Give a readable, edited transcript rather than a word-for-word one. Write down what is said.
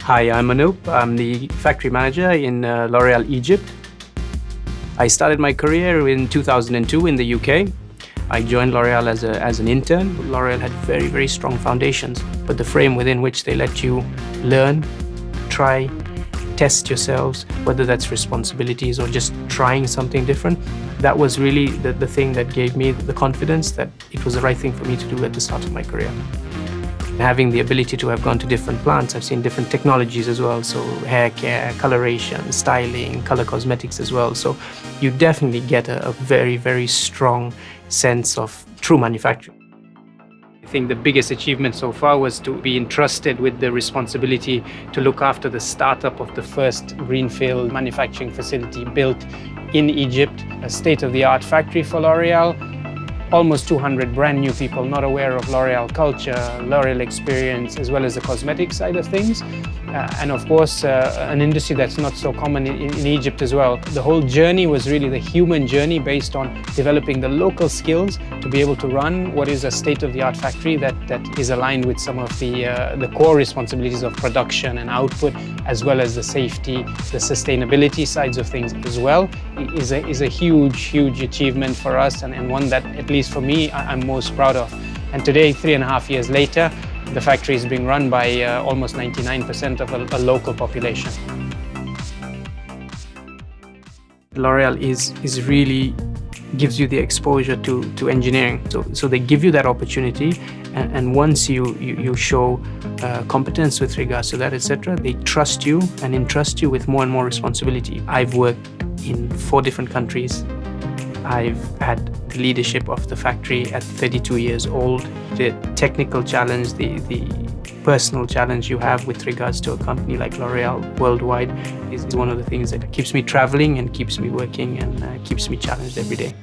Hi, I'm Anup. I'm the factory manager in L'Oréal Egypt. I started my career in 2002 in the UK. I joined L'Oréal as an intern. L'Oréal had very, very strong foundations, but the frame within which they let you learn, try, test yourselves, whether that's responsibilities or just trying something different, that was really the thing that gave me the confidence that it was the right thing for me to do at the start of my career. Having the ability to have gone to different plants, I've seen different technologies as well, so hair care, coloration, styling, color cosmetics as well. So you definitely get a very, very strong sense of true manufacturing. I think the biggest achievement so far was to be entrusted with the responsibility to look after the startup of the first greenfield manufacturing facility built in Egypt, a state-of-the-art factory for L'Oréal. Almost 200 brand new people not aware of L'Oréal culture, L'Oréal experience, as well as the cosmetic side of things. And of course, an industry that's not so common in Egypt as well. The whole journey was really the human journey based on developing the local skills to be able to run what is a state-of-the-art factory that is aligned with some of the core responsibilities of production and output, as well as the safety, the sustainability sides of things as well, is a huge, huge achievement for us, and one that, at least for me, I'm most proud of. And today, 3.5 years later, the factory is being run by almost 99% of a local population. L'Oréal is really gives you the exposure to engineering. So they give you that opportunity, and once you show competence with regards to that, etc., they trust you and entrust you with more and more responsibility. I've worked in 4 different countries. I've had the leadership of the factory at 32 years old. The technical challenge, the personal challenge you have with regards to a company like L'Oréal worldwide is one of the things that keeps me traveling and keeps me working and keeps me challenged every day.